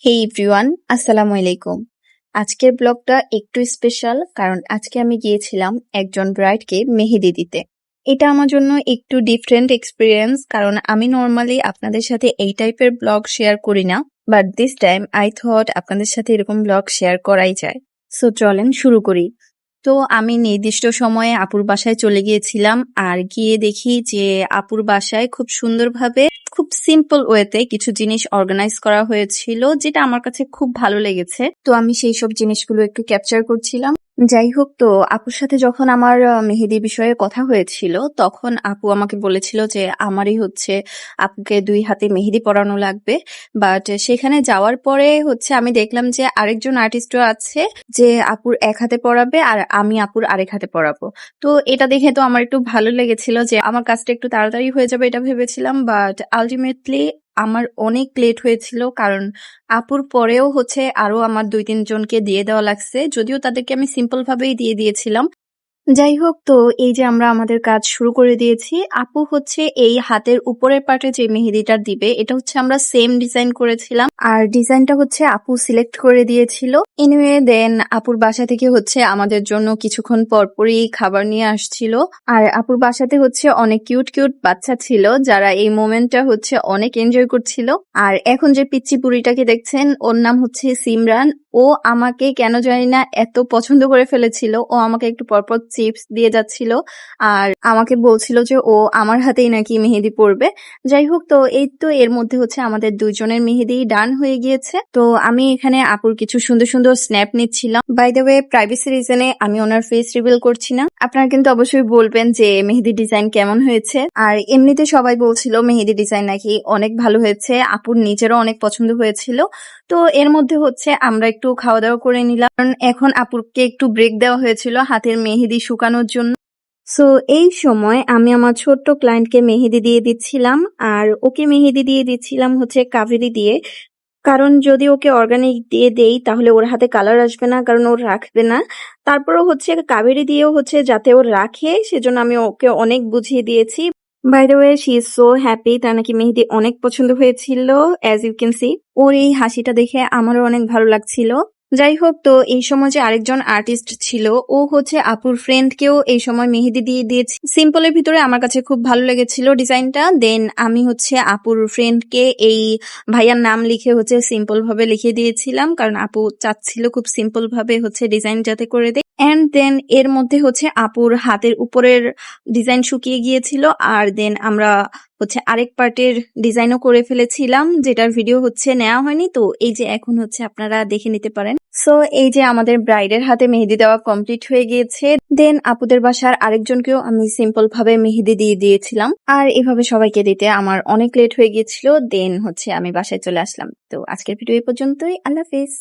হে everyone, আসসালামু আলাইকুম। আজকের ব্লগটা একটু স্পেশাল কারণ আজকে আমি গিয়েছিলাম একজন ব্রাইডকে মেহেদি দিতে। এটা আমার জন্য একটু ডিফারেন্ট এক্সপিরিয়েন্স কারণ আমি নর্মালি আপনাদের সাথে এই টাইপের ব্লগ শেয়ার করি না, but this time I thought আপনাদের সাথে এরকম ব্লগ শেয়ার করাই যায়। সো চলেন শুরু করি। তো আমি নির্দিষ্ট সময়ে আপুর বাসায় চলে গিয়েছিলাম আর গিয়ে দেখি যে আপুর বাসায় খুব সুন্দরভাবে খুব সিম্পল ওয়েতে কিছু জিনিস অর্গানাইজ করা হয়েছিল, যেটা আমার কাছে খুব ভালো লেগেছে। তো আমি সেই সব জিনিসগুলো একটু ক্যাপচার করছিলাম। যাই হোক, তো আপুর সাথে যখন আমার মেহেদি বিষয়ে কথা হয়েছিল তখন আপু আমাকে বলেছিল যে আমারই হচ্ছে আপুকে 2 হাতে মেহেদি পরানো লাগবে। বাট সেখানে যাওয়ার পরে হচ্ছে আমি দেখলাম যে আরেকজন আর্টিস্টও আছে যে আপুর 1 হাতে পরাবে আর আমি আপুর আরেক হাতে পরাবো। তো এটা দেখে তো আমার একটু ভালো লেগেছিল যে আমার কাজটা একটু তাড়াতাড়ি হয়ে যাবে এটা ভেবেছিলাম, বাট আলটিমেটলি আমার অনেক লেট হয়েছিল কারণ আপুর পরেও হচ্ছে আরো আমার 2-3 জনকে দিয়ে দেওয়া লাগছে, যদিও তাদেরকে আমি সিম্পল ভাবেই দিয়ে দিয়েছিলাম। যাই হোক, তো এই যে আমরা আমাদের কাজ শুরু করে দিয়েছি। আপু হচ্ছে এই হাতের উপরের পার্টে যে মেহেদিটা দিবে এটা হচ্ছে আমরা সেম ডিজাইন করেছিলাম আর ডিজাইনটা হচ্ছে আপু সিলেক্ট করে দিয়েছিল। এনিওয়ে দেন আপুর বাসা থেকে হচ্ছে আমাদের জন্য কিছুক্ষণ পরপরই খাবার নিয়ে আসছিল আর আপুর বাসাতে হচ্ছে অনেক কিউট কিউট বাচ্চা ছিল যারা এই মোমেন্টটা হচ্ছে অনেক এনজয় করছিল। আর এখন যে পিচ্চি বুড়িটাকে দেখছেন ওর নাম হচ্ছে সিমরান। ও আমাকে কেন জানি না এত পছন্দ করে ফেলেছিল, ও আমাকে একটু পরপর চিপস দিয়ে যাচ্ছিল আর আমাকে বলছিল যে ও আমার হাতেই নাকি মেহেদি পরবে। যাই হোক, তো এই তো এর মধ্যে হচ্ছে আমাদের 2 জনের মেহেদি ডান হয়ে গিয়েছে। তো আমি এখানে আপুর কিছু সুন্দর সুন্দর স্ন্যাপ নিচ্ছিলাম। বাই দ্য ওয়ে, প্রাইভেসি রিজনে আমি ওনার ফেস রিভিল করছি না। আপনারা কিন্তু অবশ্যই বলবেন যে মেহেদি ডিজাইন কেমন হয়েছে। আর এমনিতে সবাই বলছিল মেহেদি ডিজাইন নাকি অনেক ভালো হয়েছে, আপুর নিজেরও অনেক পছন্দ হয়েছিল। তো এর মধ্যে হচ্ছে আমরা একটু খাওয়া দাওয়া করে নিলাম কারণ এখন আপুকে একটু ব্রেক দেওয়া হয়েছিল হাতের মেহেদি শুকানোর জন্য। সো এই সময় আমি আমার ছোট্ট ক্লায়েন্টকে মেহেদি দিয়ে দিচ্ছিলাম আর ওকে মেহেদি দিয়ে দিচ্ছিলাম হচ্ছে কাভেরি দিয়ে, কারণ যদি ওকে অর্গানিক দিয়ে দেই তাহলে ওর হাতে কালার আসবে না, কারণ ও রাখবে না। তারপরও হচ্ছে কাবেরি দিয়েও হচ্ছে যাতে ও রাখে সেজন্য আমি ওকে অনেক বুঝিয়ে দিয়েছি। By the way, she is so happy, তার নাকি মেহেদি অনেক পছন্দ হয়েছিল। অ্যাজ ইউ ক্যান সি, ওর এই হাসিটা দেখে আমারও অনেক ভালো লাগছিল। যাই হোক, তো এই সময় যে আরেকজন আর্টিস্ট ছিল ও হচ্ছে আপুর ফ্রেন্ডকেও এই সময় মেহেদি দিয়ে দিয়েছি। সিম্পলের ভিতরে আমার কাছে খুব ভালো লেগেছিল ডিজাইনটা। দেন আমি হচ্ছে আপুর ফ্রেন্ডকে এই ভাইয়ার নাম লিখে হচ্ছে সিম্পল ভাবে লিখে দিয়েছিলাম কারণ আপু চাচ্ছিল খুব সিম্পল ভাবে হচ্ছে ডিজাইন যাতে করে দেয়। এন্ড দেন এর মধ্যে হচ্ছে আপুর হাতের উপরের ডিজাইন শুকিয়ে গিয়েছিল আর দেন আমরা হচ্ছে আরেক পার্টের ডিজাইনও করে ফেলেছিলাম যেটার ভিডিও হচ্ছে নেওয়া হয়নি। তো এই যে এখন হচ্ছে আপনারা দেখে নিতে পারেন। সো এই যে আমাদের ব্রাইডের হাতে মেহেদি দেওয়া কমপ্লিট হয়ে গিয়েছে। দেন আপুদের বাসার আরেকজনকেও আমি সিম্পল ভাবে মেহেদি দিয়ে দিয়েছিলাম আর এভাবে সবাইকে দিতে আমার অনেক লেট হয়ে গিয়েছিল। দেন হচ্ছে আমি বাসায় চলে আসলাম। তো আজকের ভিডিও এই পর্যন্তই। আল্লাহ হাফেজ।